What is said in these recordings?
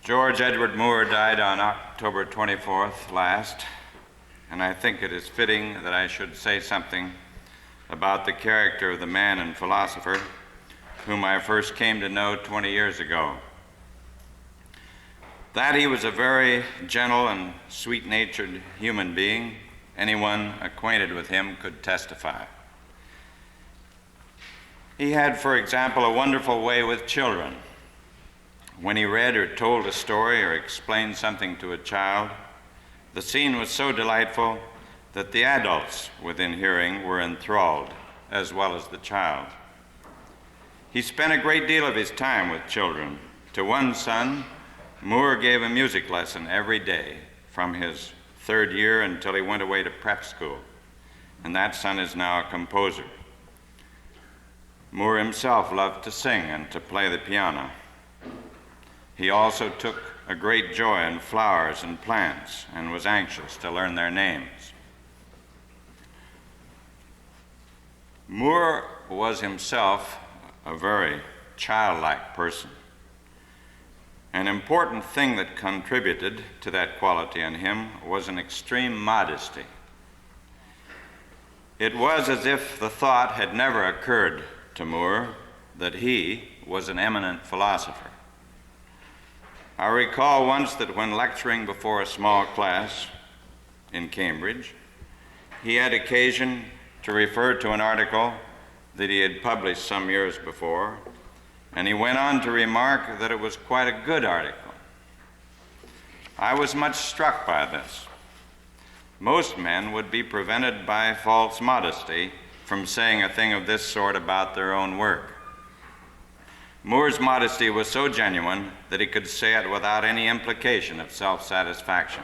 George Edward Moore died on October 24th last, and I think it is fitting that I should say something about the character of the man and philosopher whom I first came to know 20 years ago. That he was a very gentle and sweet-natured human being, anyone acquainted with him could testify. He had, for example, a wonderful way with children. When he read or told a story or explained something to a child, the scene was so delightful that the adults within hearing were enthralled, as well as the child. He spent a great deal of his time with children. To one son, Moore gave a music lesson every day from his third year until he went away to prep school, and that son is now a composer. Moore himself loved to sing and to play the piano. He also took a great joy in flowers and plants and was anxious to learn their names. Moore was himself a very childlike person. An important thing that contributed to that quality in him was an extreme modesty. It was as if the thought had never occurred to Moore that he was an eminent philosopher. I recall once that when lecturing before a small class in Cambridge, he had occasion to refer to an article that he had published some years before, and he went on to remark that it was quite a good article. I was much struck by this. Most men would be prevented by false modesty from saying a thing of this sort about their own work. Moore's modesty was so genuine that he could say it without any implication of self-satisfaction.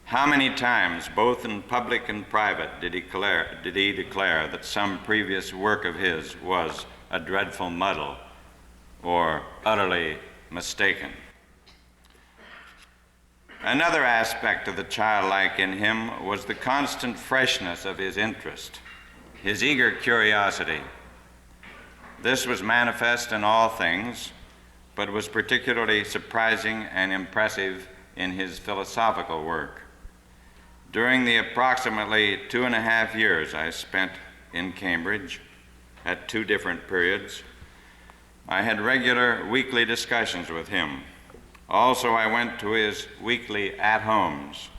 How many times, both in public and private, did he declare that some previous work of his was a dreadful muddle or utterly mistaken? Another aspect of the childlike in him was the constant freshness of his interest, his eager curiosity. This was manifest in all things, but was particularly surprising and impressive in his philosophical work. During the approximately 2.5 years I spent in Cambridge, at 2 different periods, I had regular weekly discussions with him. Also, I went to his weekly at-homes,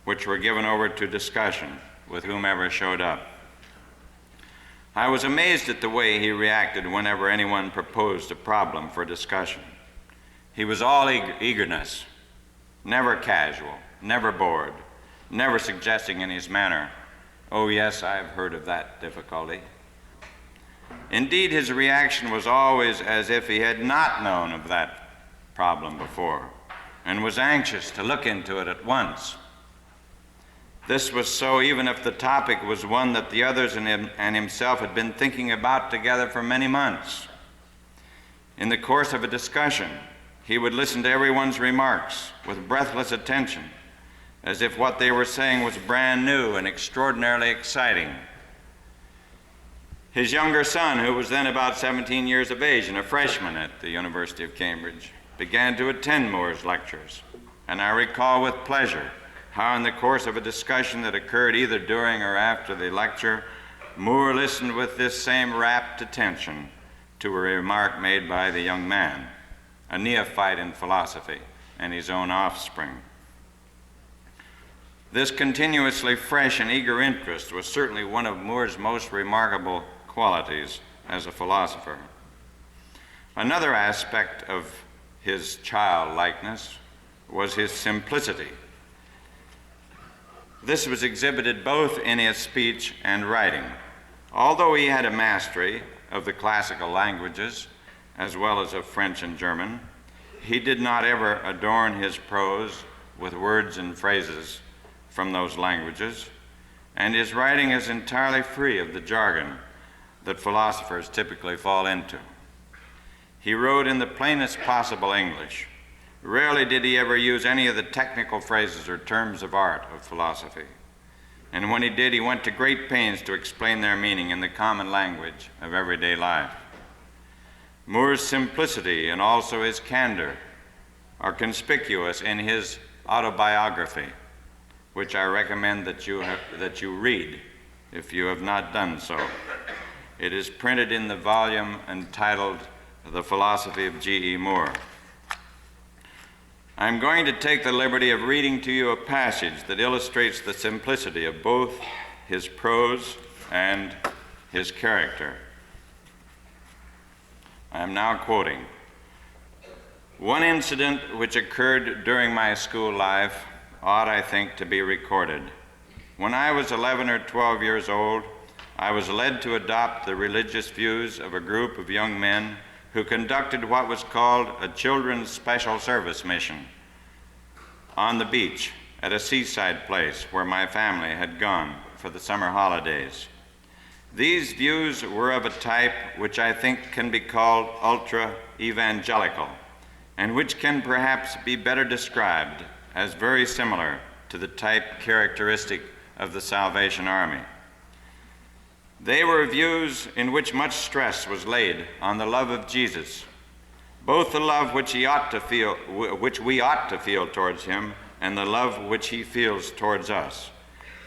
which were given over to discussion with whomever showed up. I was amazed at the way he reacted whenever anyone proposed a problem for discussion. He was all eagerness, never casual, never bored, never suggesting in his manner, "Oh yes, I've heard of that difficulty." Indeed, his reaction was always as if he had not known of that problem before and was anxious to look into it at once. This was so even if the topic was one that the others and himself had been thinking about together for many months. In the course of a discussion, he would listen to everyone's remarks with breathless attention, as if what they were saying was brand new and extraordinarily exciting. His younger son, who was then about 17 years of age and a freshman at the University of Cambridge, began to attend Moore's lectures, and I recall with pleasure how in the course of a discussion that occurred either during or after the lecture, Moore listened with this same rapt attention to a remark made by the young man, a neophyte in philosophy and his own offspring. This continuously fresh and eager interest was certainly one of Moore's most remarkable qualities as a philosopher. Another aspect of his childlikeness was his simplicity. This was exhibited both in his speech and writing. Although he had a mastery of the classical languages, as well as of French and German, he did not ever adorn his prose with words and phrases from those languages, and his writing is entirely free of the jargon that philosophers typically fall into. He wrote in the plainest possible English. Rarely did he ever use any of the technical phrases or terms of art of philosophy. And when he did, he went to great pains to explain their meaning in the common language of everyday life. Moore's simplicity and also his candor are conspicuous in his autobiography, which I recommend that you read if you have not done so. It is printed in the volume entitled The Philosophy of G.E. Moore. I'm going to take the liberty of reading to you a passage that illustrates the simplicity of both his prose and his character. I am now quoting. One incident which occurred during my school life ought, I think, to be recorded. When I was 11 or 12 years old, I was led to adopt the religious views of a group of young men who conducted what was called a children's special service mission on the beach at a seaside place where my family had gone for the summer holidays. These views were of a type which I think can be called ultra-evangelical, and which can perhaps be better described as very similar to the type characteristic of the Salvation Army. They were views in which much stress was laid on the love of Jesus, both the love which we ought to feel towards him, and the love which he feels towards us.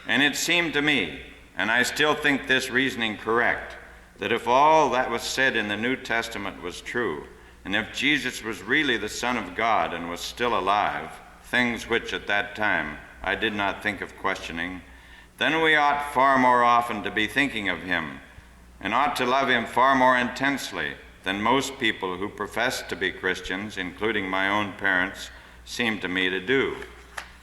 And it seemed to me, and I still think this reasoning correct, that if all that was said in the New Testament was true, and if Jesus was really the Son of God and was still alive, things which at that time I did not think of questioning, then we ought far more often to be thinking of him, and ought to love him far more intensely than most people who profess to be Christians, including my own parents, seem to me to do.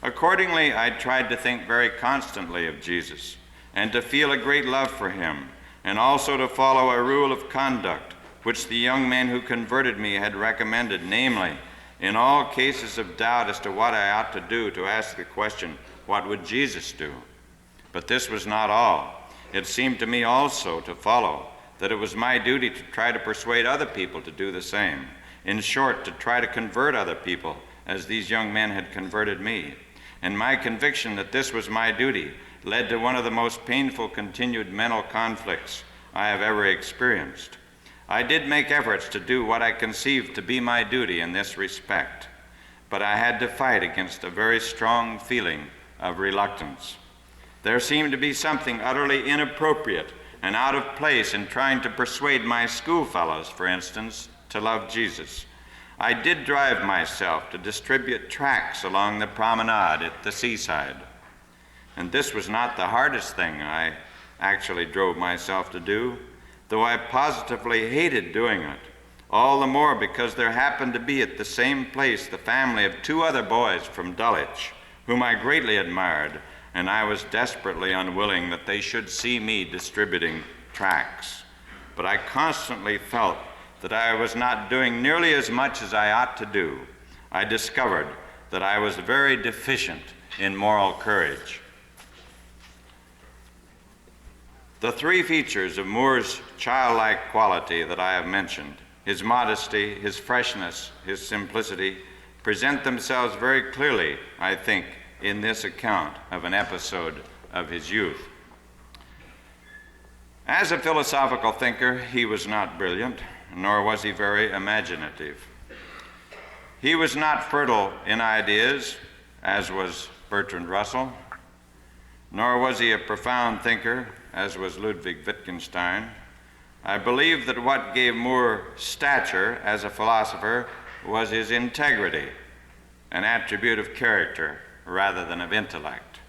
Accordingly, I tried to think very constantly of Jesus, and to feel a great love for him, and also to follow a rule of conduct which the young men who converted me had recommended, namely, in all cases of doubt as to what I ought to do, to ask the question, what would Jesus do? But this was not all. It seemed to me also to follow that it was my duty to try to persuade other people to do the same. In short, to try to convert other people as these young men had converted me. And my conviction that this was my duty led to one of the most painful continued mental conflicts I have ever experienced. I did make efforts to do what I conceived to be my duty in this respect, but I had to fight against a very strong feeling of reluctance. There seemed to be something utterly inappropriate and out of place in trying to persuade my schoolfellows, for instance, to love Jesus. I did drive myself to distribute tracts along the promenade at the seaside. And this was not the hardest thing I actually drove myself to do, though I positively hated doing it, all the more because there happened to be at the same place the family of two other boys from Dulwich, whom I greatly admired, and I was desperately unwilling that they should see me distributing tracts. But I constantly felt that I was not doing nearly as much as I ought to do. I discovered that I was very deficient in moral courage. The three features of Moore's childlike quality that I have mentioned, his modesty, his freshness, his simplicity, present themselves very clearly, I think, in this account of an episode of his youth. As a philosophical thinker, he was not brilliant, nor was he very imaginative. He was not fertile in ideas, as was Bertrand Russell, nor was he a profound thinker, as was Ludwig Wittgenstein. I believe that what gave Moore stature as a philosopher was his integrity, an attribute of character rather than of intellect.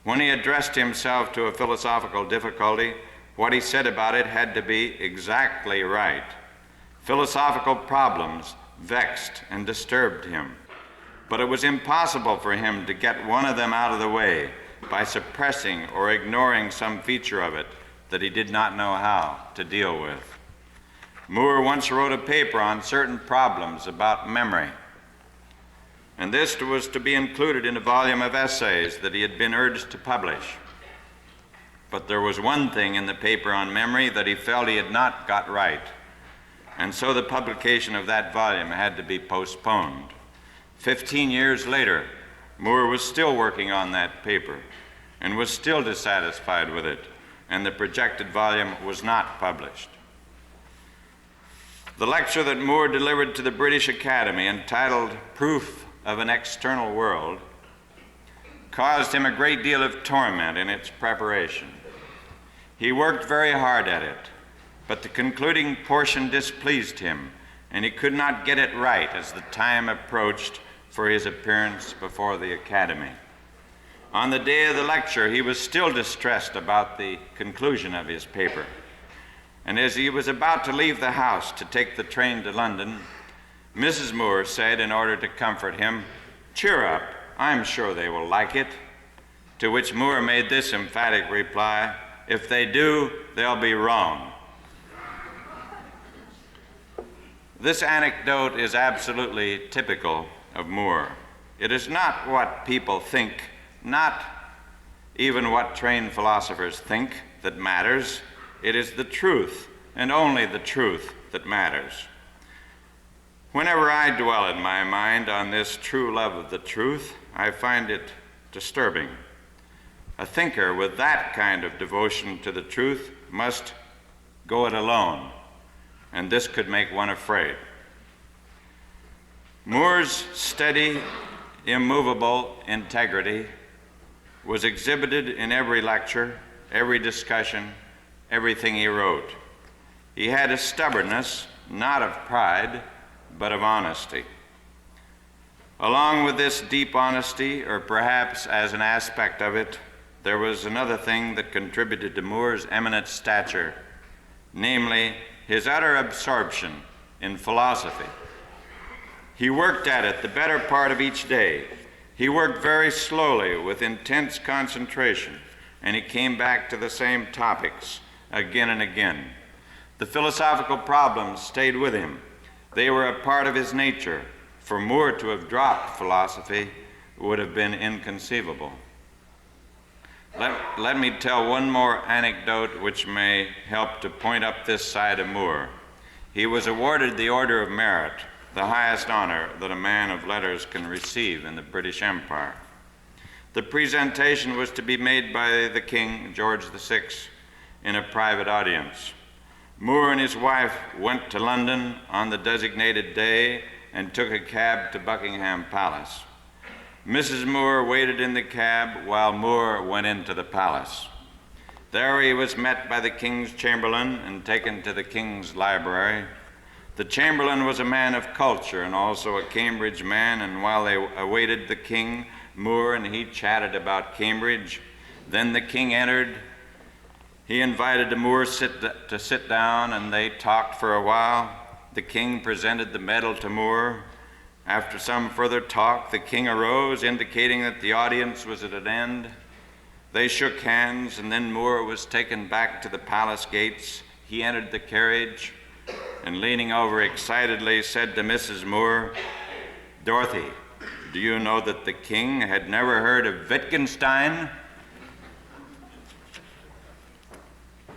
When he addressed himself to a philosophical difficulty, what he said about it had to be exactly right. Philosophical problems vexed and disturbed him, but it was impossible for him to get one of them out of the way by suppressing or ignoring some feature of it that he did not know how to deal with. Moore once wrote a paper on certain problems about memory, and this was to be included in a volume of essays that he had been urged to publish. But there was one thing in the paper on memory that he felt he had not got right, and so the publication of that volume had to be postponed. 15 years later, Moore was still working on that paper and was still dissatisfied with it, and the projected volume was not published. The lecture that Moore delivered to the British Academy, entitled Proof of an External World, caused him a great deal of torment in its preparation. He worked very hard at it, but the concluding portion displeased him, and he could not get it right as the time approached for his appearance before the Academy. On the day of the lecture, he was still distressed about the conclusion of his paper. And as he was about to leave the house to take the train to London, Mrs. Moore said, in order to comfort him, "Cheer up, I'm sure they will like it." To which Moore made this emphatic reply, "If they do, they'll be wrong." This anecdote is absolutely typical of Moore. It is not what people think, not even what trained philosophers think, that matters. It is the truth, and only the truth, that matters. Whenever I dwell in my mind on this true love of the truth, I find it disturbing. A thinker with that kind of devotion to the truth must go it alone, and this could make one afraid. Moore's steady, immovable integrity was exhibited in every lecture, every discussion, everything he wrote. He had a stubbornness, not of pride, but of honesty. Along with this deep honesty, or perhaps as an aspect of it, there was another thing that contributed to Moore's eminent stature, namely his utter absorption in philosophy. He worked at it the better part of each day. He worked very slowly with intense concentration, and he came back to the same topics again and again. The philosophical problems stayed with him. They were a part of his nature. For Moore to have dropped philosophy would have been inconceivable. Let me tell one more anecdote which may help to point up this side of Moore. He was awarded the Order of Merit, the highest honor that a man of letters can receive in the British Empire. The presentation was to be made by the King, George VI, in a private audience. Moore and his wife went to London on the designated day and took a cab to Buckingham Palace. Mrs. Moore waited in the cab while Moore went into the palace. There he was met by the King's Chamberlain and taken to the King's library. The Chamberlain was a man of culture and also a Cambridge man, and while they awaited the King, Moore and he chatted about Cambridge. Then the King entered. He invited Moore to sit down, and they talked for a while. The King presented the medal to Moore. After some further talk, the King arose, indicating that the audience was at an end. They shook hands, and then Moore was taken back to the palace gates. He entered the carriage, and leaning over excitedly said to Mrs. Moore, "Dorothy, do you know that the King had never heard of Wittgenstein?"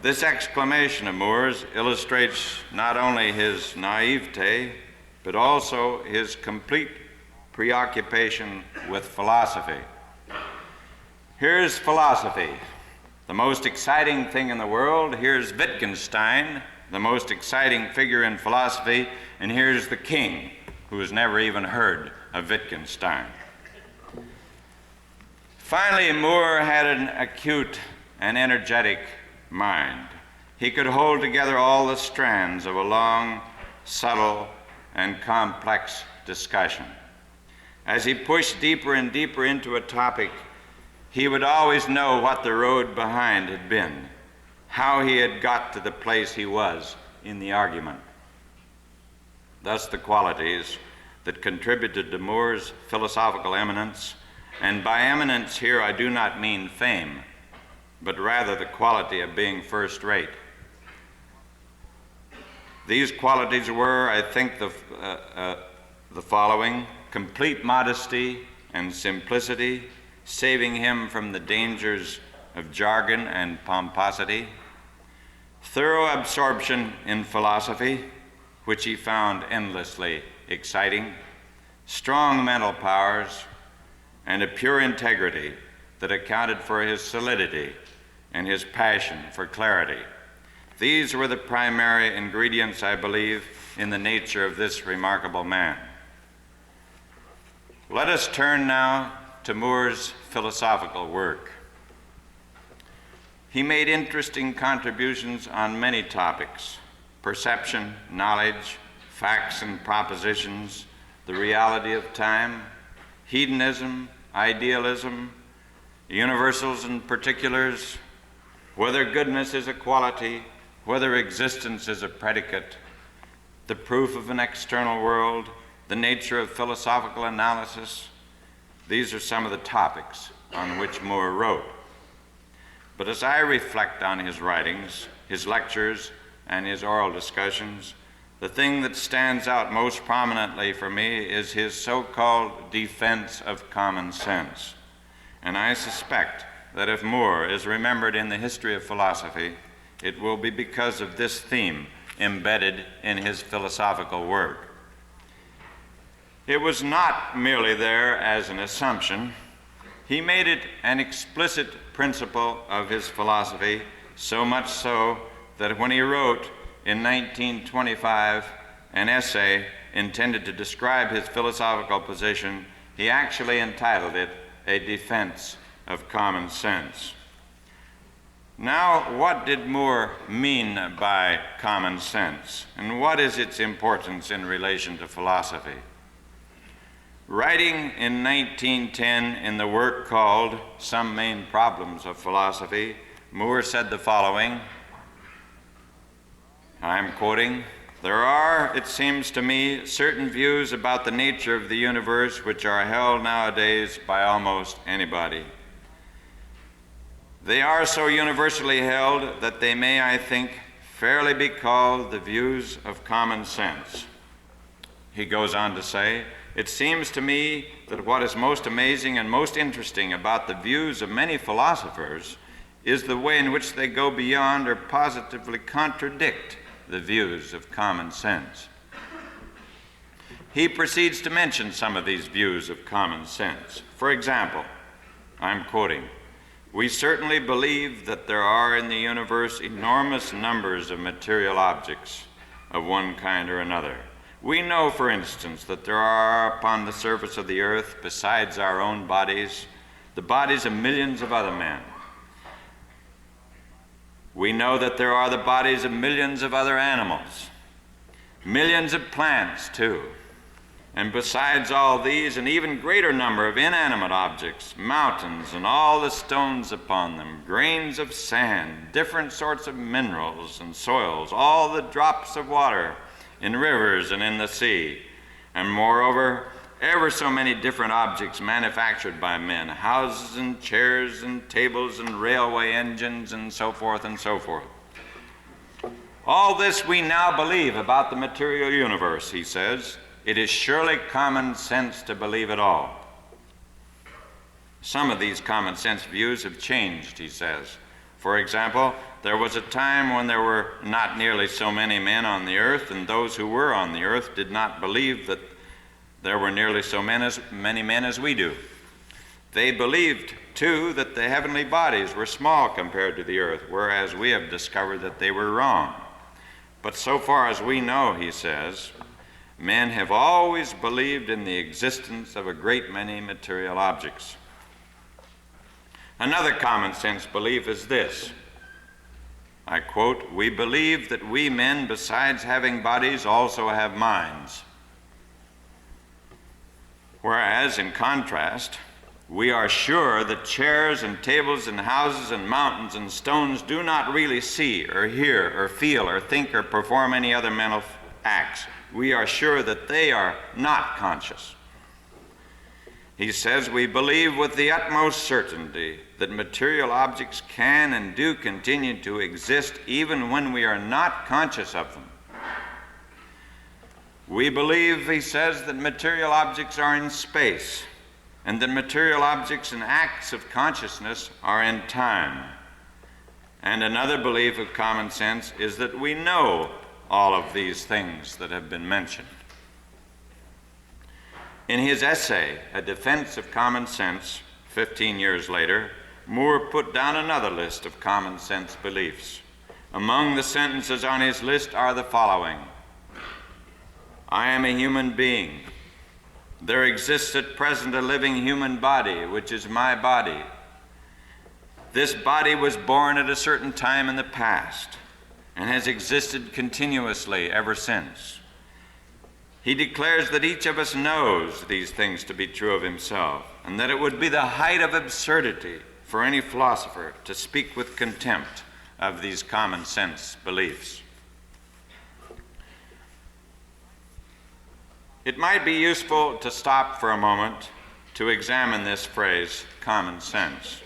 This exclamation of Moore's illustrates not only his naivete, but also his complete preoccupation with philosophy. Here's philosophy, the most exciting thing in the world. Here's Wittgenstein, the most exciting figure in philosophy, and here's the King, who has never even heard of Wittgenstein. Finally, Moore had an acute and energetic mind. He could hold together all the strands of a long, subtle, and complex discussion. As he pushed deeper and deeper into a topic, he would always know what the road behind had been, how he had got to the place he was in the argument. Thus the qualities that contributed to Moore's philosophical eminence, and by eminence here I do not mean fame, but rather the quality of being first rate. These qualities were, I think, the following: complete modesty and simplicity, saving him from the dangers of jargon and pomposity; thorough absorption in philosophy, which he found endlessly exciting; strong mental powers; and a pure integrity that accounted for his solidity and his passion for clarity. These were the primary ingredients, I believe, in the nature of this remarkable man. Let us turn now to Moore's philosophical work. He made interesting contributions on many topics: perception, knowledge, facts and propositions, the reality of time, hedonism, idealism, universals and particulars, whether goodness is a quality, whether existence is a predicate, the proof of an external world, the nature of philosophical analysis. These are some of the topics on which Moore wrote. But as I reflect on his writings, his lectures, and his oral discussions, the thing that stands out most prominently for me is his so-called defense of common sense. And I suspect that if Moore is remembered in the history of philosophy, it will be because of this theme embedded in his philosophical work. It was not merely there as an assumption. He made it an explicit principle of his philosophy, so much so that when he wrote in 1925 an essay intended to describe his philosophical position, he actually entitled it A Defense of Common Sense. Now, what did Moore mean by common sense, and what is its importance in relation to philosophy? Writing in 1910 in the work called Some Main Problems of Philosophy, Moore said the following, I'm quoting, "There are, it seems to me, certain views about the nature of the universe which are held nowadays by almost anybody. They are so universally held that they may, I think, fairly be called the views of common sense." He goes on to say, "It seems to me that what is most amazing and most interesting about the views of many philosophers is the way in which they go beyond or positively contradict the views of common sense." He proceeds to mention some of these views of common sense. For example, I'm quoting, "We certainly believe that there are in the universe enormous numbers of material objects of one kind or another. We know, for instance, that there are upon the surface of the earth, besides our own bodies, the bodies of millions of other men. We know that there are the bodies of millions of other animals, millions of plants, too. And besides all these, an even greater number of inanimate objects, mountains and all the stones upon them, grains of sand, different sorts of minerals and soils, all the drops of water in rivers and in the sea, and moreover, ever so many different objects manufactured by men, houses and chairs and tables and railway engines and so forth and so forth. All this we now believe about the material universe," he says. "It is surely common sense to believe it all." Some of these common sense views have changed, he says. For example, there was a time when there were not nearly so many men on the earth, and those who were on the earth did not believe that there were nearly so many men as we do. They believed, too, that the heavenly bodies were small compared to the earth, whereas we have discovered that they were wrong. But so far as we know, he says, men have always believed in the existence of a great many material objects. Another common sense belief is this. I quote, "We believe that we men, besides having bodies, also have minds. Whereas, in contrast, we are sure that chairs and tables and houses and mountains and stones do not really see or hear or feel or think or perform any other mental acts. We are sure that they are not conscious." He says, "We believe with the utmost certainty that material objects can and do continue to exist even when we are not conscious of them. We believe," he says, "that material objects are in space, and that material objects and acts of consciousness are in time." And another belief of common sense is that we know all of these things that have been mentioned. In his essay, A Defense of Common Sense, 15 years later, Moore put down another list of common sense beliefs. Among the sentences on his list are the following: I am a human being. There exists at present a living human body, which is my body. This body was born at a certain time in the past and has existed continuously ever since. He declares that each of us knows these things to be true of himself, and that it would be the height of absurdity for any philosopher to speak with contempt of these common sense beliefs. It might be useful to stop for a moment to examine this phrase, common sense.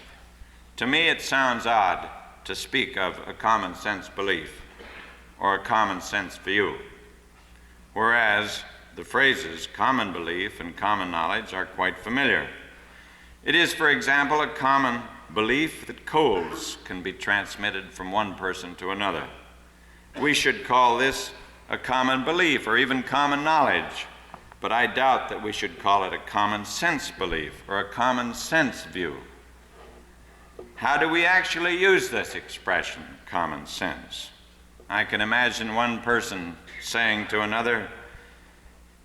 To me, it sounds odd to speak of a common sense belief or a common sense view, whereas the phrases common belief and common knowledge are quite familiar. It is, for example, a common belief that colds can be transmitted from one person to another. We should call this a common belief or even common knowledge, but I doubt that we should call it a common sense belief or a common sense view. How do we actually use this expression, common sense? I can imagine one person saying to another,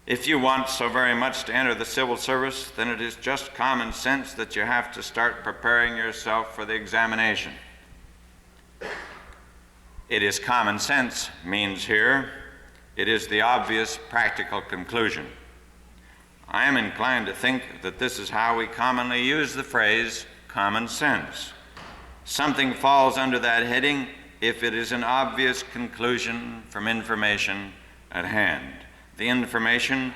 if you want so very much to enter the civil service, then it is just common sense that you have to start preparing yourself for the examination. It is common sense means here, it is the obvious practical conclusion. I am inclined to think that this is how we commonly use the phrase common sense. Something falls under that heading if it is an obvious conclusion from information at hand. The information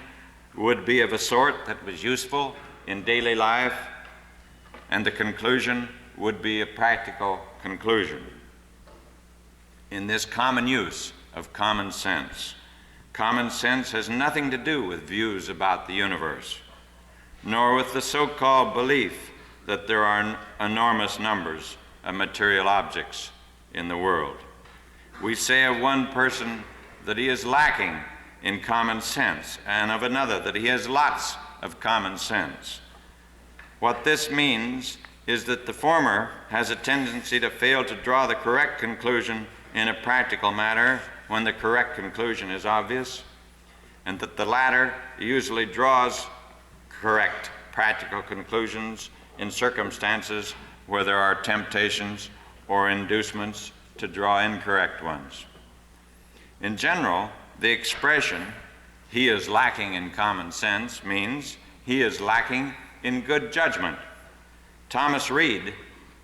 would be of a sort that was useful in daily life, and the conclusion would be a practical conclusion. In this common use of common sense has nothing to do with views about the universe, nor with the so-called belief that there are enormous numbers of material objects in the world. We say of one person that he is lacking in common sense, and of another that he has lots of common sense. What this means is that the former has a tendency to fail to draw the correct conclusion in a practical matter when the correct conclusion is obvious, and that the latter usually draws correct practical conclusions in circumstances where there are temptations or inducements to draw incorrect ones. In general, the expression, he is lacking in common sense, means he is lacking in good judgment. Thomas Reid,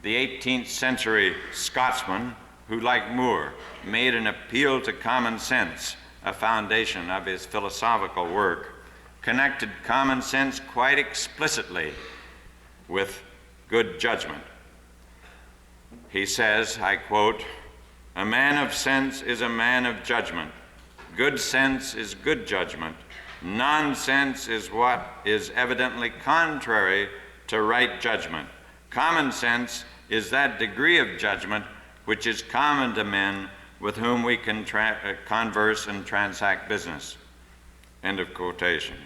the 18th century Scotsman, who, like Moore, made an appeal to common sense a foundation of his philosophical work, connected common sense quite explicitly with good judgment. He says, I quote, "A man of sense is a man of judgment. Good sense is good judgment. Nonsense is what is evidently contrary to right judgment. Common sense is that degree of judgment which is common to men with whom we can converse and transact business." End of quotation.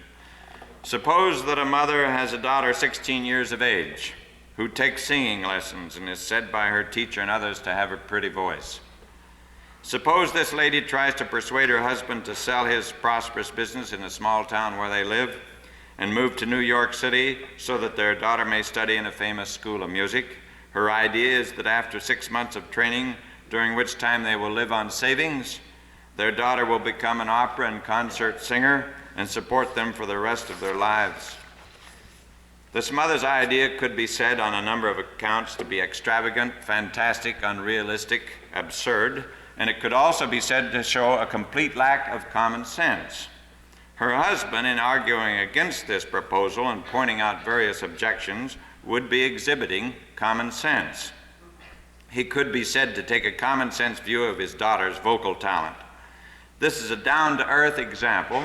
Suppose that a mother has a daughter 16 years of age who takes singing lessons and is said by her teacher and others to have a pretty voice. Suppose this lady tries to persuade her husband to sell his prosperous business in the small town where they live and move to New York City so that their daughter may study in a famous school of music. Her idea is that after 6 months of training, during which time they will live on savings, their daughter will become an opera and concert singer and support them for the rest of their lives. This mother's idea could be said on a number of accounts to be extravagant, fantastic, unrealistic, absurd, and it could also be said to show a complete lack of common sense. Her husband, in arguing against this proposal and pointing out various objections, would be exhibiting common sense. He could be said to take a common sense view of his daughter's vocal talent. This is a down-to-earth example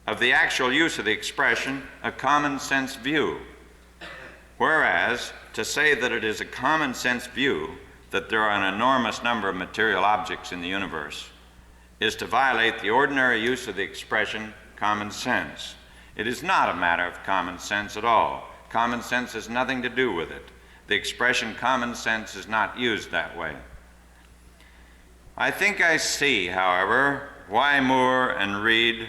of the actual use of the expression, a common sense view. Whereas, to say that it is a common sense view that there are an enormous number of material objects in the universe is to violate the ordinary use of the expression common sense. It is not a matter of common sense at all. Common sense has nothing to do with it. The expression common sense is not used that way. I think I see, however, why Moore and Reid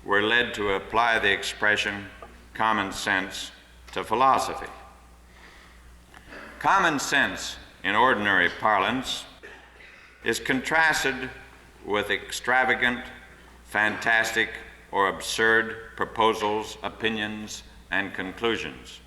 were led to apply the expression common sense to philosophy. Common sense, in ordinary parlance, is contrasted with extravagant, fantastic, or absurd proposals, opinions, and conclusions.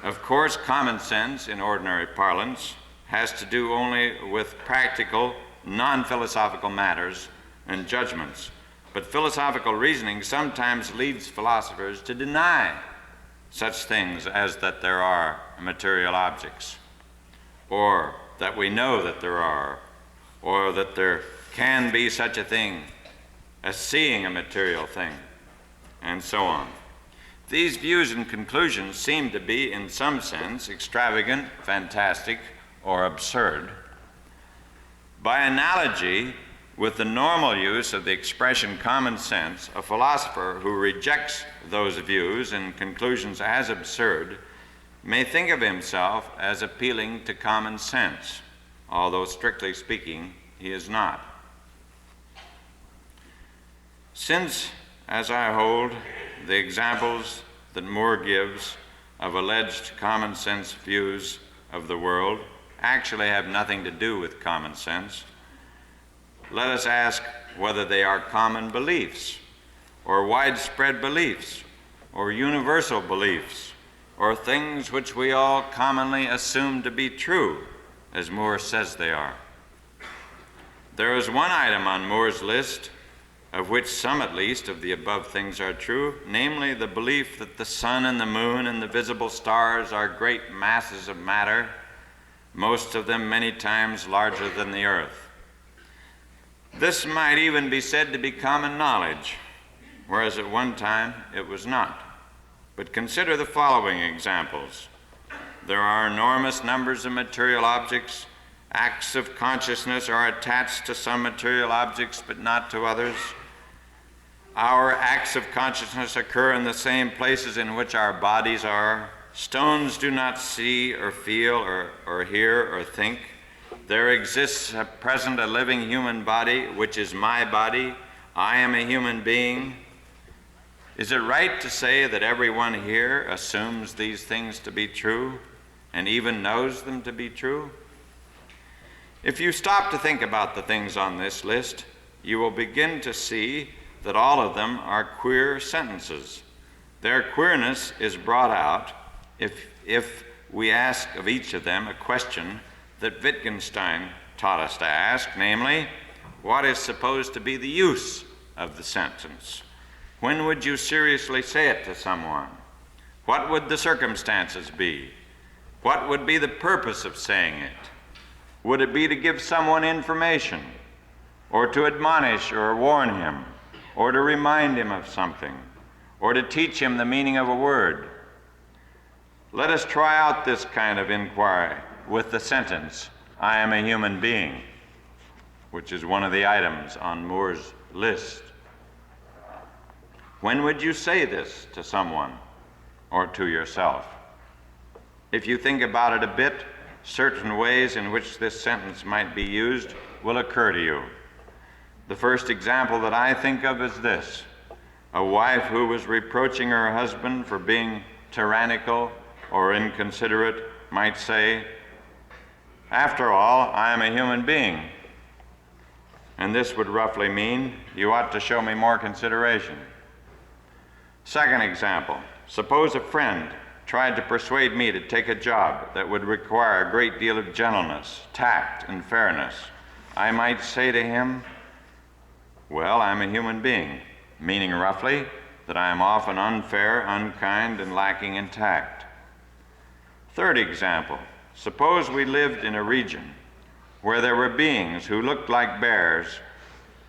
Of course, common sense, in ordinary parlance, has to do only with practical, non-philosophical matters and judgments. But philosophical reasoning sometimes leads philosophers to deny such things as that there are material objects, or that we know that there are, or that there can be such a thing as seeing a material thing, and so on. These views and conclusions seem to be, in some sense, extravagant, fantastic, or absurd. By analogy with the normal use of the expression common sense, a philosopher who rejects those views and conclusions as absurd may think of himself as appealing to common sense, although strictly speaking, he is not. Since, as I hold, the examples that Moore gives of alleged common sense views of the world actually have nothing to do with common sense, let us ask whether they are common beliefs, or widespread beliefs, or universal beliefs, or things which we all commonly assume to be true, as Moore says they are. There is one item on Moore's list of which some at least of the above things are true, namely the belief that the sun and the moon and the visible stars are great masses of matter, most of them many times larger than the earth. This might even be said to be common knowledge, whereas at one time it was not. But consider the following examples. There are enormous numbers of material objects. Acts of consciousness are attached to some material objects but not to others. Our acts of consciousness occur in the same places in which our bodies are. Stones do not see or feel or hear or think. There exists at present a living human body, which is my body. I am a human being. Is it right to say that everyone here assumes these things to be true and even knows them to be true? If you stop to think about the things on this list, you will begin to see that all of them are queer sentences. Their queerness is brought out if we ask of each of them a question that Wittgenstein taught us to ask, namely, what is supposed to be the use of the sentence? When would you seriously say it to someone? What would the circumstances be? What would be the purpose of saying it? Would it be to give someone information, or to admonish or warn him, or to remind him of something, or to teach him the meaning of a word? Let us try out this kind of inquiry with the sentence, I am a human being, which is one of the items on Moore's list. When would you say this to someone or to yourself? If you think about it a bit, certain ways in which this sentence might be used will occur to you. The first example that I think of is this. A wife who was reproaching her husband for being tyrannical or inconsiderate might say, after all, I am a human being. And this would roughly mean, you ought to show me more consideration. Second example, suppose a friend tried to persuade me to take a job that would require a great deal of gentleness, tact, and fairness. I might say to him, well, I'm a human being, meaning roughly that I am often unfair, unkind, and lacking in tact. Third example, suppose we lived in a region where there were beings who looked like bears,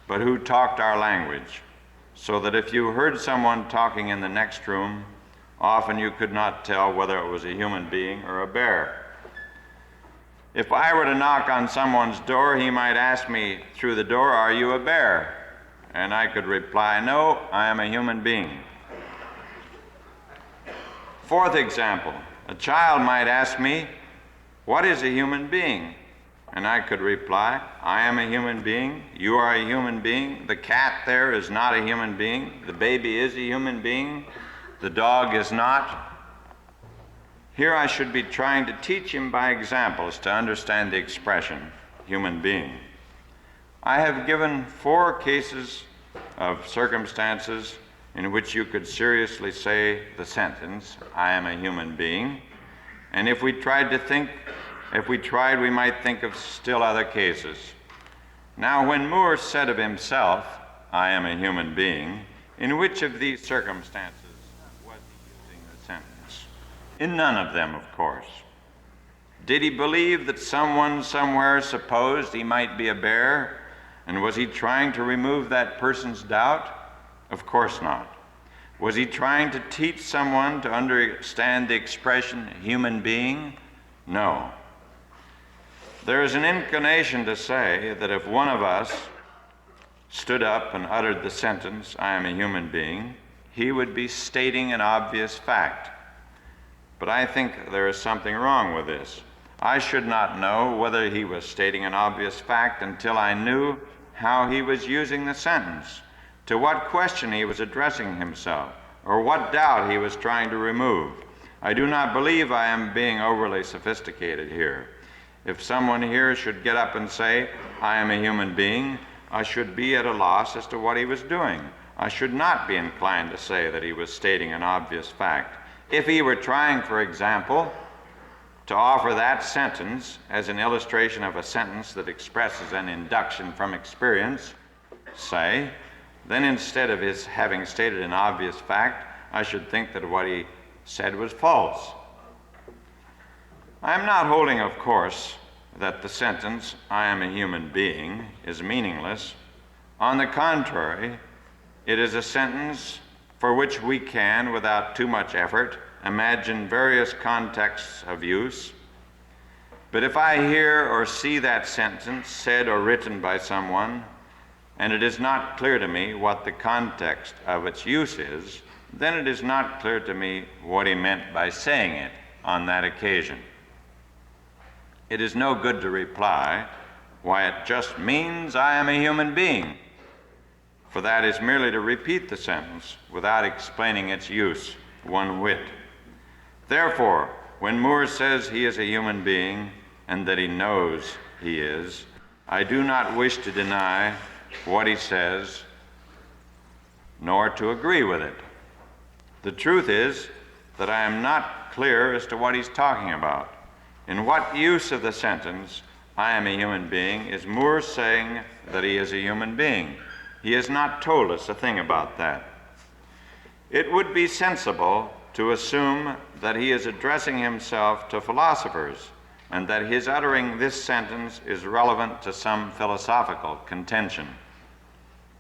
but who talked our language, so that if you heard someone talking in the next room, often you could not tell whether it was a human being or a bear. If I were to knock on someone's door, he might ask me through the door, are you a bear? And I could reply, no, I am a human being. Fourth example, a child might ask me, what is a human being? And I could reply, I am a human being, you are a human being, the cat there is not a human being, the baby is a human being, the dog is not. Here I should be trying to teach him by examples to understand the expression, human being. I have given 4 cases of circumstances in which you could seriously say the sentence, I am a human being. And if we tried, we might think of still other cases. Now, when Moore said of himself, I am a human being, in which of these circumstances was he using the sentence? In none of them, of course. Did he believe that someone somewhere supposed he might be a bear? And was he trying to remove that person's doubt? Of course not. Was he trying to teach someone to understand the expression human being? No. There is an inclination to say that if one of us stood up and uttered the sentence, I am a human being, he would be stating an obvious fact. But I think there is something wrong with this. I should not know whether he was stating an obvious fact until I knew how he was using the sentence, to what question he was addressing himself, or what doubt he was trying to remove. I do not believe I am being overly sophisticated here. If someone here should get up and say, I am a human being, I should be at a loss as to what he was doing. I should not be inclined to say that he was stating an obvious fact. If he were trying, for example, to offer that sentence as an illustration of a sentence that expresses an induction from experience, say, then instead of his having stated an obvious fact, I should think that what he said was false. I am not holding, of course, that the sentence, I am a human being, is meaningless. On the contrary, it is a sentence for which we can, without too much effort, imagine various contexts of use. But if I hear or see that sentence said or written by someone, and it is not clear to me what the context of its use is, then it is not clear to me what he meant by saying it on that occasion. It is no good to reply, why, it just means I am a human being, for that is merely to repeat the sentence without explaining its use one whit. Therefore, when Moore says he is a human being and that he knows he is, I do not wish to deny what he says, nor to agree with it. The truth is that I am not clear as to what he's talking about. In what use of the sentence, I am a human being, is Moore saying that he is a human being? He has not told us a thing about that. It would be sensible to assume that he is addressing himself to philosophers, and that his uttering this sentence is relevant to some philosophical contention.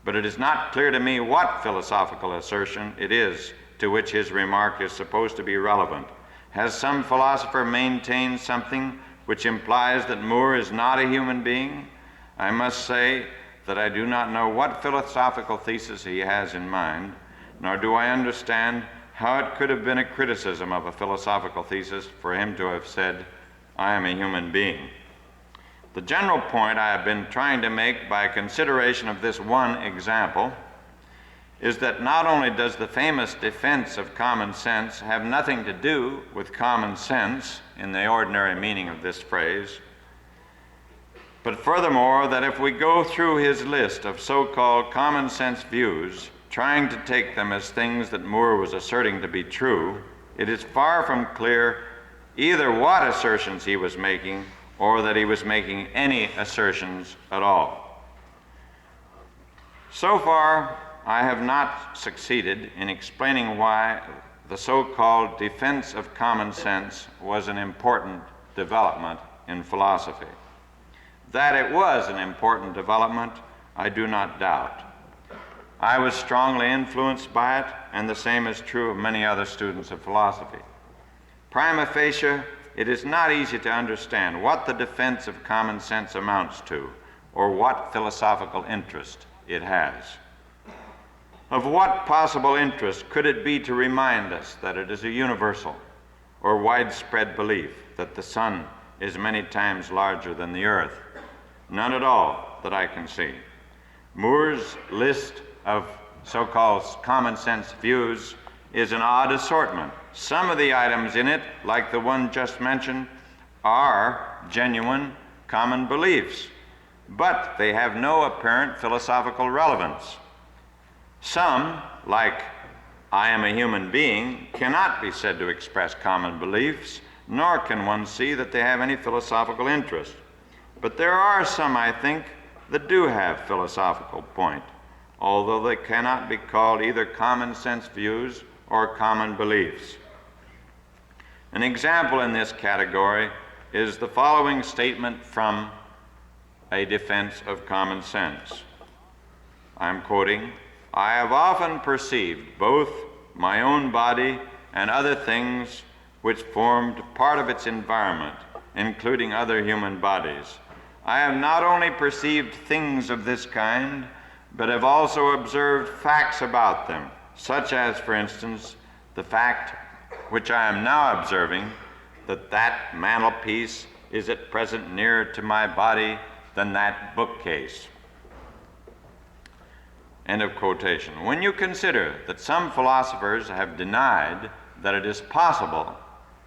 But it is not clear to me what philosophical assertion it is to which his remark is supposed to be relevant. Has some philosopher maintained something which implies that Moore is not a human being? I must say that I do not know what philosophical thesis he has in mind, nor do I understand how it could have been a criticism of a philosophical thesis for him to have said, I am a human being. The general point I have been trying to make by consideration of this one example is that not only does the famous defense of common sense have nothing to do with common sense in the ordinary meaning of this phrase, but furthermore that if we go through his list of so-called common sense views, trying to take them as things that Moore was asserting to be true, it is far from clear either what assertions he was making or that he was making any assertions at all. So far, I have not succeeded in explaining why the so-called defense of common sense was an important development in philosophy. That it was an important development, I do not doubt. I was strongly influenced by it, and the same is true of many other students of philosophy. Prima facie, it is not easy to understand what the defense of common sense amounts to, or what philosophical interest it has. Of what possible interest could it be to remind us that it is a universal or widespread belief that the sun is many times larger than the earth? None at all that I can see. Moore's list of so-called common sense views is an odd assortment. Some of the items in it, like the one just mentioned, are genuine common beliefs, but they have no apparent philosophical relevance. Some, like I am a human being, cannot be said to express common beliefs, nor can one see that they have any philosophical interest. But there are some, I think, that do have philosophical point, although they cannot be called either common sense views or common beliefs. An example in this category is the following statement from a defense of common sense. I'm quoting, "I have often perceived both my own body and other things which formed part of its environment, including other human bodies. I have not only perceived things of this kind, but have also observed facts about them, such as, for instance, the fact which I am now observing, that mantelpiece is at present nearer to my body than that bookcase." End of quotation. When you consider that some philosophers have denied that it is possible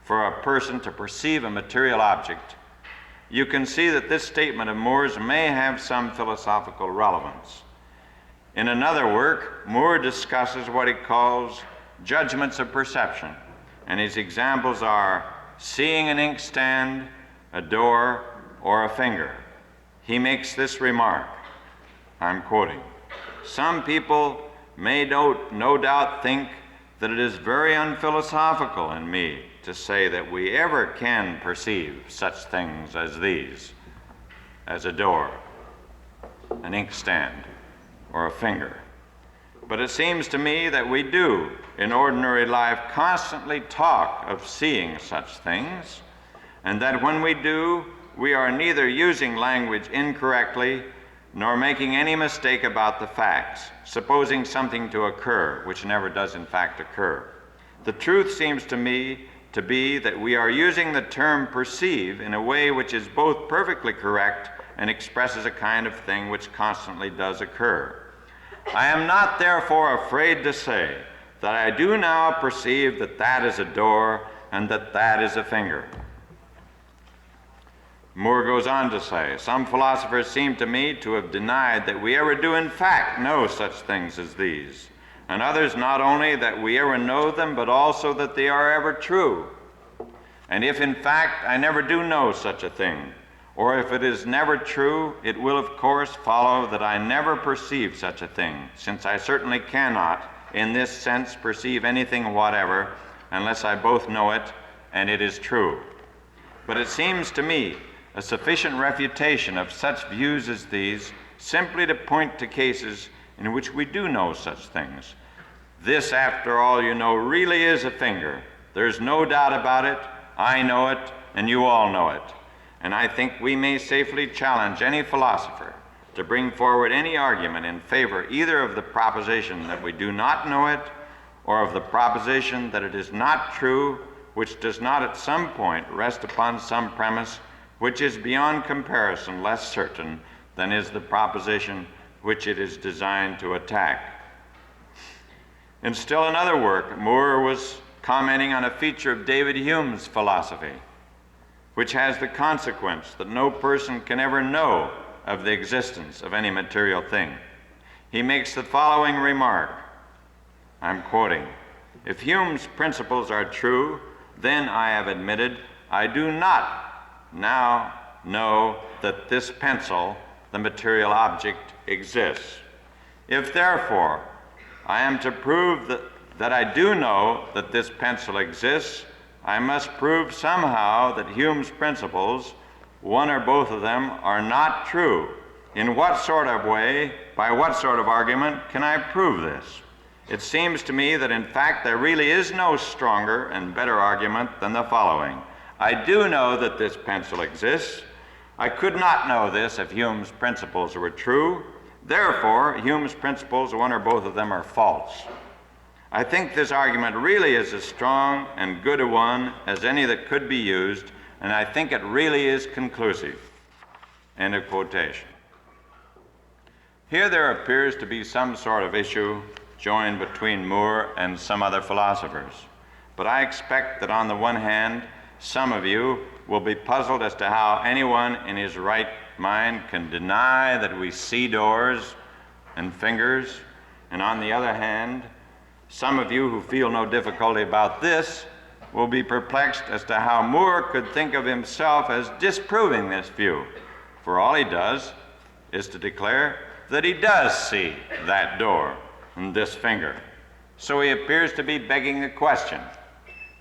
for a person to perceive a material object, you can see that this statement of Moore's may have some philosophical relevance. In another work, Moore discusses what he calls judgments of perception, and his examples are seeing an inkstand, a door, or a finger. He makes this remark, I'm quoting, "Some people may no doubt think that it is very unphilosophical in me to say that we ever can perceive such things as these, as a door, an inkstand, or a finger. But it seems to me that we do, in ordinary life, constantly talk of seeing such things, and that when we do, we are neither using language incorrectly nor making any mistake about the facts, supposing something to occur which never does in fact occur. The truth seems to me to be that we are using the term perceive in a way which is both perfectly correct and expresses a kind of thing which constantly does occur. I am not therefore afraid to say that I do now perceive that that is a door and that that is a finger." Moore goes on to say, "Some philosophers seem to me to have denied that we ever do in fact know such things as these, and others not only that we ever know them, but also that they are ever true. And if in fact I never do know such a thing, or if it is never true, it will of course follow that I never perceive such a thing, since I certainly cannot, in this sense, perceive anything whatever, unless I both know it and it is true. But it seems to me a sufficient refutation of such views as these simply to point to cases in which we do know such things. This, after all, you know, really is a finger. There's no doubt about it. I know it, and you all know it. And I think we may safely challenge any philosopher to bring forward any argument in favor either of the proposition that we do not know it, or of the proposition that it is not true, which does not at some point rest upon some premise which is beyond comparison less certain than is the proposition which it is designed to attack." In still another work, Moore was commenting on a feature of David Hume's philosophy, which has the consequence that no person can ever know of the existence of any material thing. He makes the following remark, I'm quoting, "If Hume's principles are true, then I have admitted I do not now know that this pencil, the material object, exists. If therefore I am to prove that I do know that this pencil exists, I must prove somehow that Hume's principles, one or both of them, are not true. In what sort of way, by what sort of argument can I prove this? It seems to me that in fact there really is no stronger and better argument than the following. I do know that this pencil exists. I could not know this if Hume's principles were true. Therefore, Hume's principles, one or both of them, are false. I think this argument really is as strong and good a one as any that could be used, and I think it really is conclusive. End of quotation. Here there appears to be some sort of issue joined between Moore and some other philosophers. But I expect that on the one hand, some of you will be puzzled as to how anyone in his right mind can deny that we see doors and fingers, and on the other hand, some of you who feel no difficulty about this will be perplexed as to how Moore could think of himself as disproving this view, for all he does is to declare that he does see that door and this finger. So he appears to be begging the question.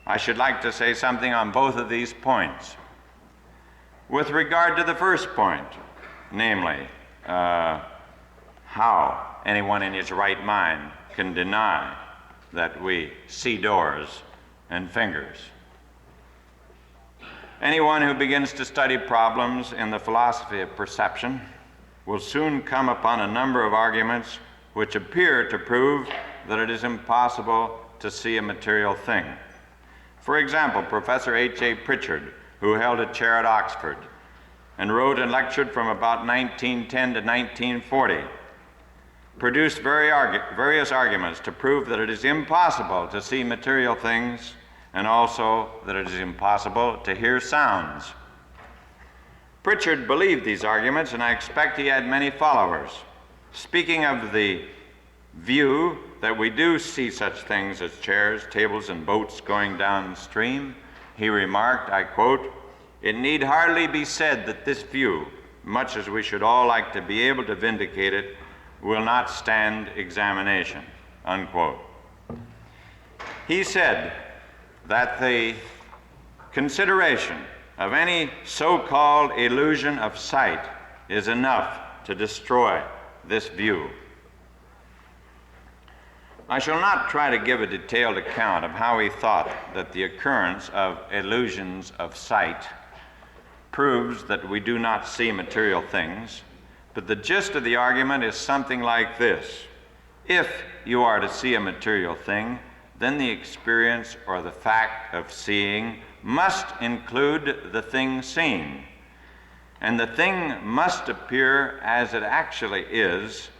I should like to say something on both of these points. With regard to the first point, namely, how anyone in his right mind can deny that we see doors and fingers. Anyone who begins to study problems in the philosophy of perception will soon come upon a number of arguments which appear to prove that it is impossible to see a material thing. For example, Professor H.A. Pritchard, who held a chair at Oxford and wrote and lectured from about 1910 to 1940, produced various arguments to prove that it is impossible to see material things and also that it is impossible to hear sounds. Pritchard believed these arguments, and I expect he had many followers. Speaking of the view that we do see such things as chairs, tables, and boats going downstream, he remarked, I quote, "It need hardly be said that this view, much as we should all like to be able to vindicate it, will not stand examination," unquote. He said that the consideration of any so-called illusion of sight is enough to destroy this view. I shall not try to give a detailed account of how he thought that the occurrence of illusions of sight proves that we do not see material things, but the gist of the argument is something like this. If you are to see a material thing, then the experience or the fact of seeing must include the thing seen, and the thing must appear as it actually is,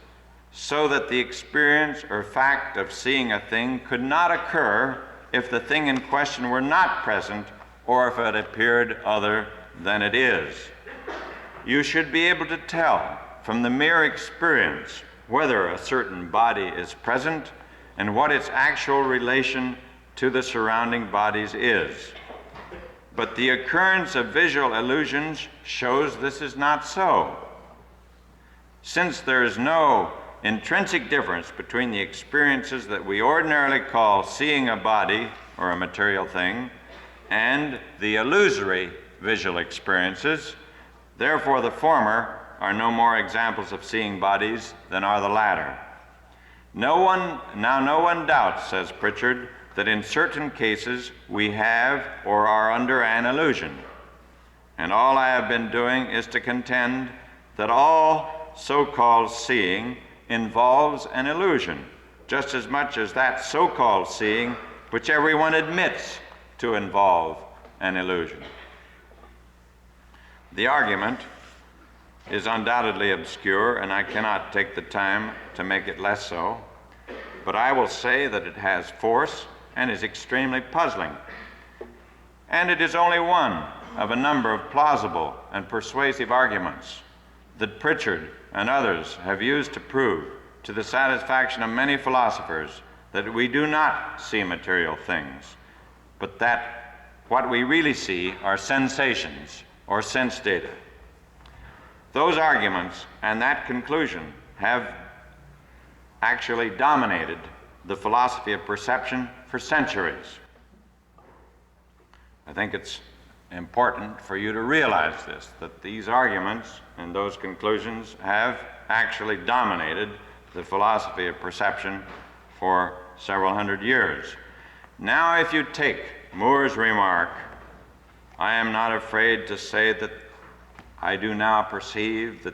so that the experience or fact of seeing a thing could not occur if the thing in question were not present or if it appeared other than it is. You should be able to tell from the mere experience whether a certain body is present and what its actual relation to the surrounding bodies is. But the occurrence of visual illusions shows this is not so. Since there is no intrinsic difference between the experiences that we ordinarily call seeing a body or a material thing and the illusory visual experiences, therefore the former are no more examples of seeing bodies than are the latter. No one doubts, says Pritchard, that in certain cases we have or are under an illusion. And all I have been doing is to contend that all so-called seeing involves an illusion, just as much as that so-called seeing which everyone admits to involve an illusion. The argument is undoubtedly obscure, and I cannot take the time to make it less so, but I will say that it has force and is extremely puzzling. And it is only one of a number of plausible and persuasive arguments that Pritchard and others have used to prove, to the satisfaction of many philosophers, that we do not see material things, but that what we really see are sensations or sense data. Those arguments and that conclusion have actually dominated the philosophy of perception for centuries. I think it's important for you to realize this, that these arguments and those conclusions have actually dominated the philosophy of perception for several hundred years. Now, if you take Moore's remark, I am not afraid to say that I do now perceive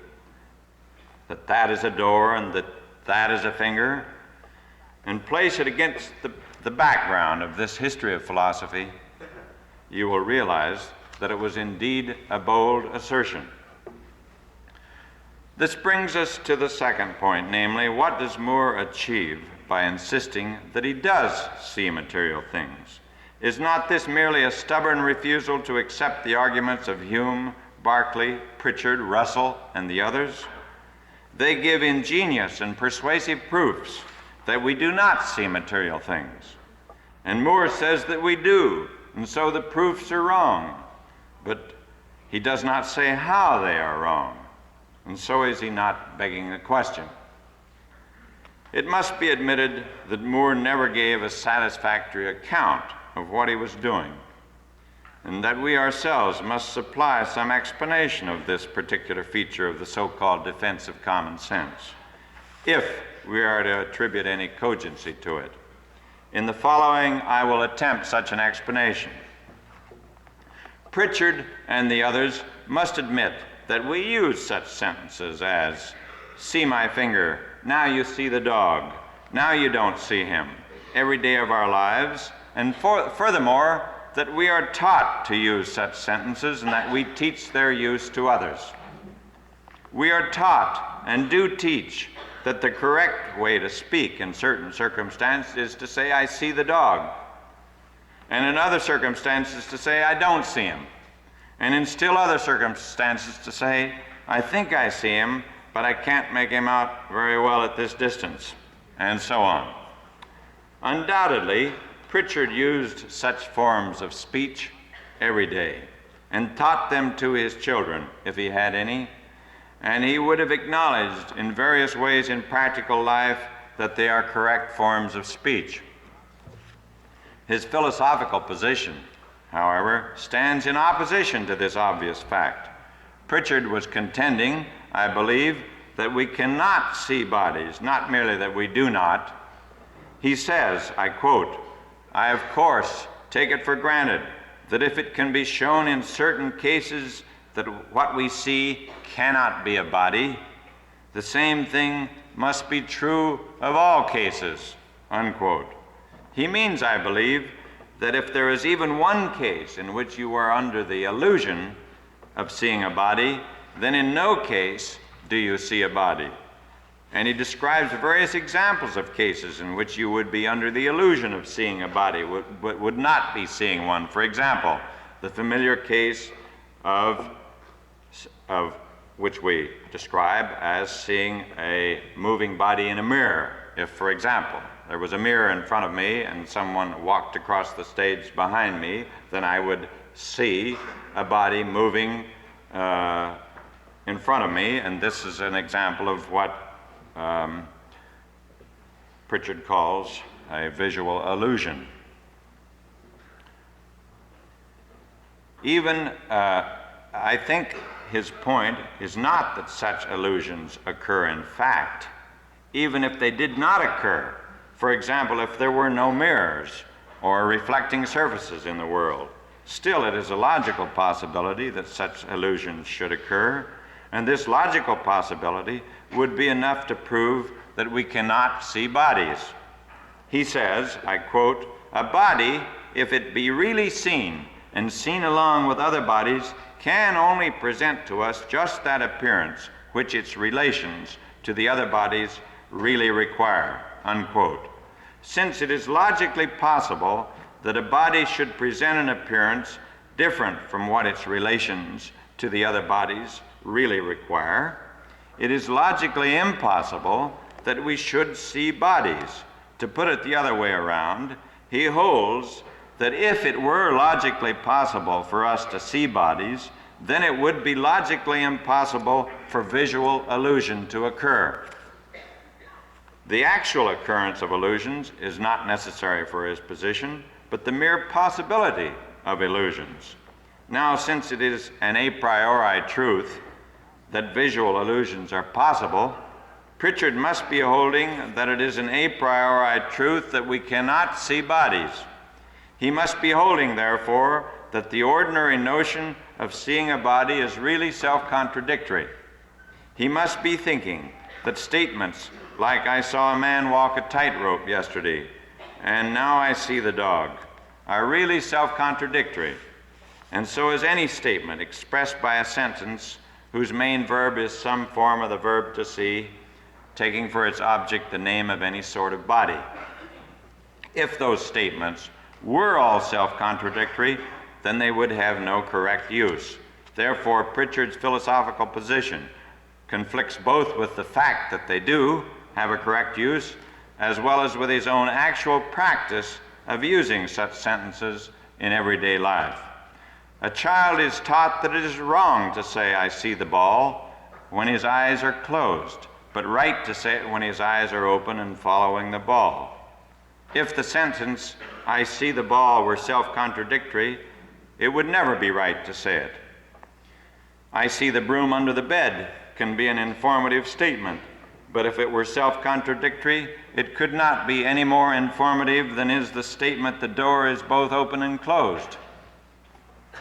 that is a door and that is a finger, and place it against the background of this history of philosophy, you will realize that it was indeed a bold assertion. This brings us to the second point, namely, what does Moore achieve by insisting that he does see material things? Is not this merely a stubborn refusal to accept the arguments of Hume, Berkeley, Pritchard, Russell, and the others? They give ingenious and persuasive proofs that we do not see material things. And Moore says that we do, and so the proofs are wrong. But he does not say how they are wrong, and so is he not begging the question. It must be admitted that Moore never gave a satisfactory account of what he was doing, and that we ourselves must supply some explanation of this particular feature of the so-called defense of common sense, if we are to attribute any cogency to it. In the following, I will attempt such an explanation. Pritchard and the others must admit that we use such sentences as, "See my finger, now you see the dog, now you don't see him," every day of our lives, and furthermore, that we are taught to use such sentences and that we teach their use to others. We are taught and do teach that the correct way to speak in certain circumstances is to say, "I see the dog," and in other circumstances to say, "I don't see him," and in still other circumstances to say, "I think I see him, but I can't make him out very well at this distance," and so on. Undoubtedly, Pritchard used such forms of speech every day and taught them to his children, if he had any, and he would have acknowledged in various ways in practical life that they are correct forms of speech. His philosophical position, however, stands in opposition to this obvious fact. Pritchard was contending, I believe, that we cannot see bodies, not merely that we do not. He says, I quote, "I of course take it for granted that if it can be shown in certain cases that what we see cannot be a body, the same thing must be true of all cases," unquote. He means, I believe, that if there is even one case in which you are under the illusion of seeing a body, then in no case do you see a body. And he describes various examples of cases in which you would be under the illusion of seeing a body, but would not be seeing one. For example, the familiar case of which we describe as seeing a moving body in a mirror. If, for example, there was a mirror in front of me and someone walked across the stage behind me, then I would see a body moving in front of me, and this is an example of what Pritchard calls a visual illusion. Even, I think his point is not that such illusions occur in fact, even if they did not occur. For example, if there were no mirrors or reflecting surfaces in the world, still it is a logical possibility that such illusions should occur, and this logical possibility would be enough to prove that we cannot see bodies. He says, I quote, "A body, if it be really seen and seen along with other bodies, can only present to us just that appearance which its relations to the other bodies really require," unquote. Since it is logically possible that a body should present an appearance different from what its relations to the other bodies really require, it is logically impossible that we should see bodies. To put it the other way around, he holds that if it were logically possible for us to see bodies, then it would be logically impossible for visual illusion to occur. The actual occurrence of illusions is not necessary for his position, but the mere possibility of illusions. Now, since it is an a priori truth that visual illusions are possible, Pritchard must be holding that it is an a priori truth that we cannot see bodies. He must be holding, therefore, that the ordinary notion of seeing a body is really self-contradictory. He must be thinking that statements like "I saw a man walk a tightrope yesterday, and now I see the dog," are really self-contradictory, and so is any statement expressed by a sentence whose main verb is some form of the verb to see, taking for its object the name of any sort of body. If those statements were all self-contradictory, then they would have no correct use. Therefore, Pritchard's philosophical position conflicts both with the fact that they do have a correct use, as well as with his own actual practice of using such sentences in everyday life. A child is taught that it is wrong to say, "I see the ball," when his eyes are closed, but right to say it when his eyes are open and following the ball. If the sentence, "I see the ball," were self-contradictory, it would never be right to say it. "I see the broom under the bed" can be an informative statement, but if it were self-contradictory, it could not be any more informative than is the statement, "The door is both open and closed."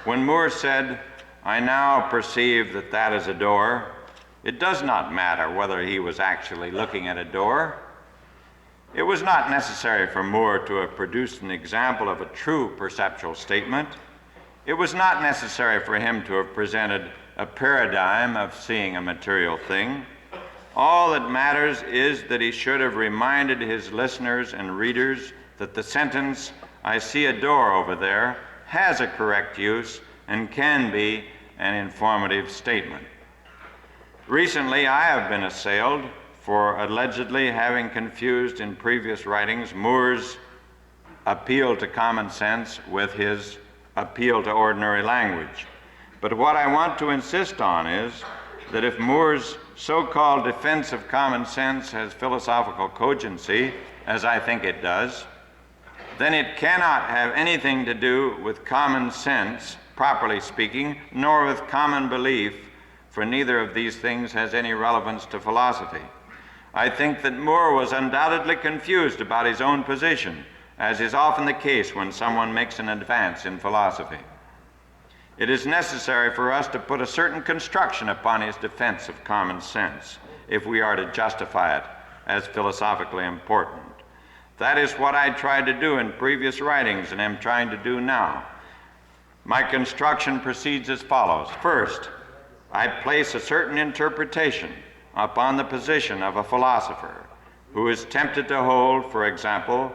When Moore said, "I now perceive that that is a door," it does not matter whether he was actually looking at a door. It was not necessary for Moore to have produced an example of a true perceptual statement. It was not necessary for him to have presented a paradigm of seeing a material thing. All that matters is that he should have reminded his listeners and readers that the sentence, "I see a door over there," has a correct use and can be an informative statement. Recently, I have been assailed for allegedly having confused in previous writings Moore's appeal to common sense with his appeal to ordinary language. But what I want to insist on is that if Moore's so-called defense of common sense has philosophical cogency, as I think it does, then it cannot have anything to do with common sense, properly speaking, nor with common belief, for neither of these things has any relevance to philosophy. I think that Moore was undoubtedly confused about his own position, as is often the case when someone makes an advance in philosophy. It is necessary for us to put a certain construction upon his defense of common sense, if we are to justify it as philosophically important. That is what I tried to do in previous writings and am trying to do now. My construction proceeds as follows. First, I place a certain interpretation upon the position of a philosopher who is tempted to hold, for example,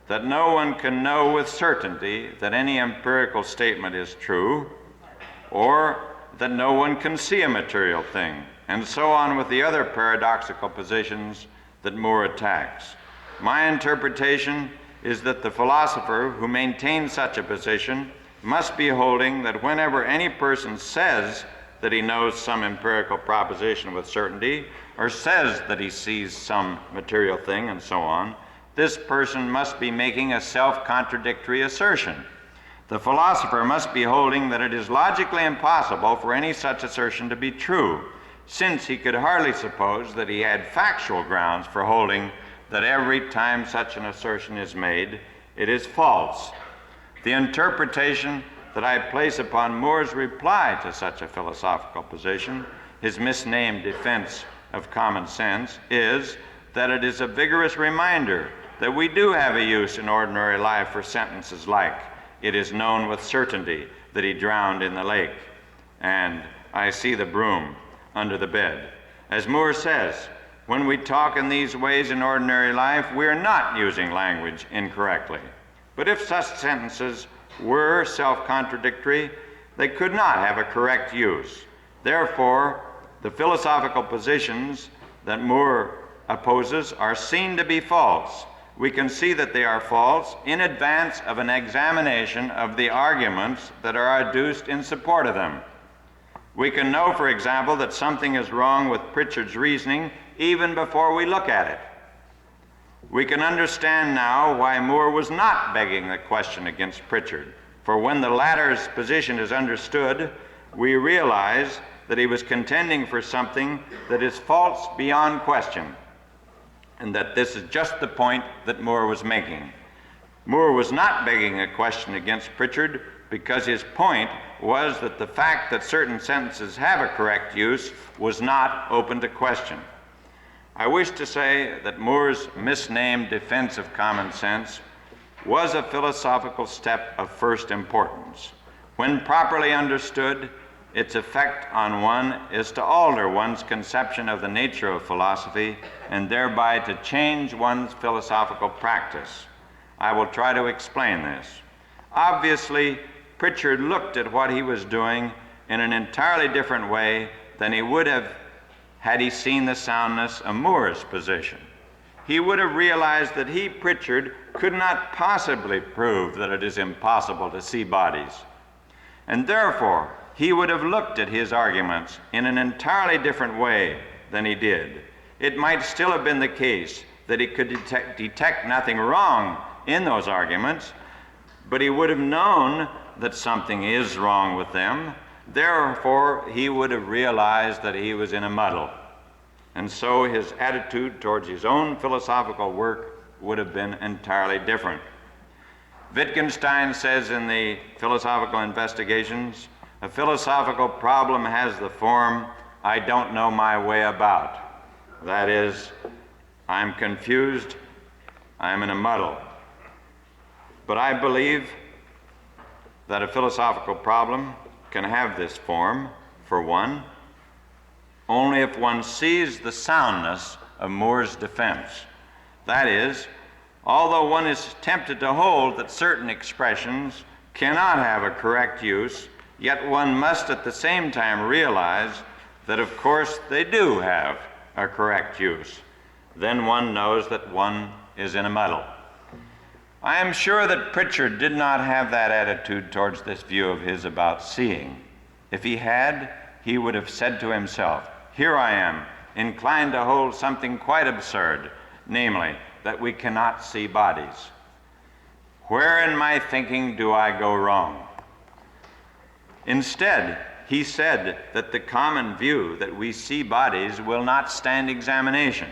that no one can know with certainty that any empirical statement is true, or that no one can see a material thing, and so on with the other paradoxical positions that Moore attacks. My interpretation is that the philosopher who maintains such a position must be holding that whenever any person says that he knows some empirical proposition with certainty, or says that he sees some material thing, and so on, this person must be making a self-contradictory assertion. The philosopher must be holding that it is logically impossible for any such assertion to be true, since he could hardly suppose that he had factual grounds for holding that every time such an assertion is made, it is false. The interpretation that I place upon Moore's reply to such a philosophical position, his misnamed defense of common sense, is that it is a vigorous reminder that we do have a use in ordinary life for sentences like, "It is known with certainty that he drowned in the lake," and "I see the broom under the bed." As Moore says, when we talk in these ways in ordinary life, we are not using language incorrectly. But if such sentences were self-contradictory, they could not have a correct use. Therefore, the philosophical positions that Moore opposes are seen to be false. We can see that they are false in advance of an examination of the arguments that are adduced in support of them. We can know, for example, that something is wrong with Pritchard's reasoning even before we look at it. We can understand now why Moore was not begging the question against Pritchard, for when the latter's position is understood, we realize that he was contending for something that is false beyond question, and that this is just the point that Moore was making. Moore was not begging a question against Pritchard because his point was that the fact that certain sentences have a correct use was not open to question. I wish to say that Moore's misnamed defense of common sense was a philosophical step of first importance. When properly understood, its effect on one is to alter one's conception of the nature of philosophy and thereby to change one's philosophical practice. I will try to explain this. Obviously, Pritchard looked at what he was doing in an entirely different way than he would have had he seen the soundness of Moore's position. He would have realized that he, Pritchard, could not possibly prove that it is impossible to see bodies. And therefore, he would have looked at his arguments in an entirely different way than he did. It might still have been the case that he could detect nothing wrong in those arguments, but he would have known that something is wrong with them. Therefore, he would have realized that he was in a muddle. And so his attitude towards his own philosophical work would have been entirely different. Wittgenstein says in the Philosophical Investigations, "A philosophical problem has the form, I don't know my way about." That is, I'm confused, I'm in a muddle. But I believe that a philosophical problem can have this form, for one, only if one sees the soundness of Moore's defense. That is, although one is tempted to hold that certain expressions cannot have a correct use, yet one must at the same time realize that of course they do have a correct use. Then one knows that one is in a muddle. I am sure that Pritchard did not have that attitude towards this view of his about seeing. If he had, he would have said to himself, "Here I am, inclined to hold something quite absurd, namely, that we cannot see bodies. Where in my thinking do I go wrong?" Instead, he said that the common view that we see bodies will not stand examination.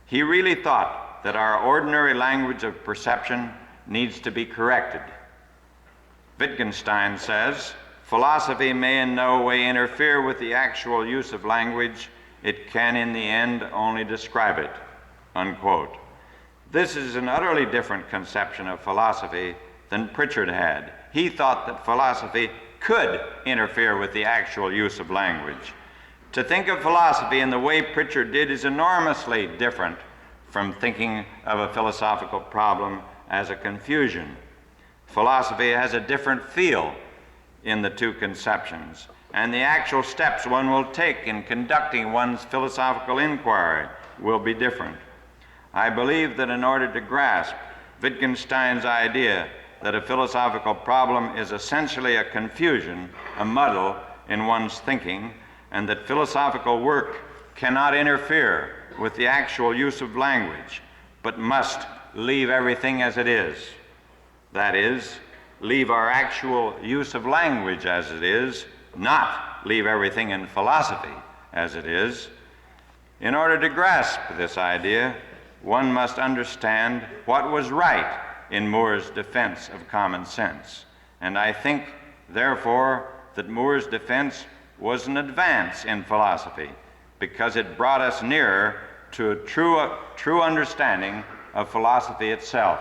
He really thought that our ordinary language of perception needs to be corrected. Wittgenstein says, "Philosophy may in no way interfere with the actual use of language. It can in the end only describe it," unquote. This is an utterly different conception of philosophy than Pritchard had. He thought that philosophy could interfere with the actual use of language. To think of philosophy in the way Pritchard did is enormously different from thinking of a philosophical problem as a confusion. Philosophy has a different feel in the two conceptions, and the actual steps one will take in conducting one's philosophical inquiry will be different. I believe that in order to grasp Wittgenstein's idea that a philosophical problem is essentially a confusion, a muddle in one's thinking, and that philosophical work cannot interfere with the actual use of language, but must leave everything as it is. That is, leave our actual use of language as it is, not leave everything in philosophy as it is. In order to grasp this idea, one must understand what was right in Moore's defense of common sense. And I think, therefore, that Moore's defense was an advance in philosophy because it brought us nearer to a true understanding of philosophy itself.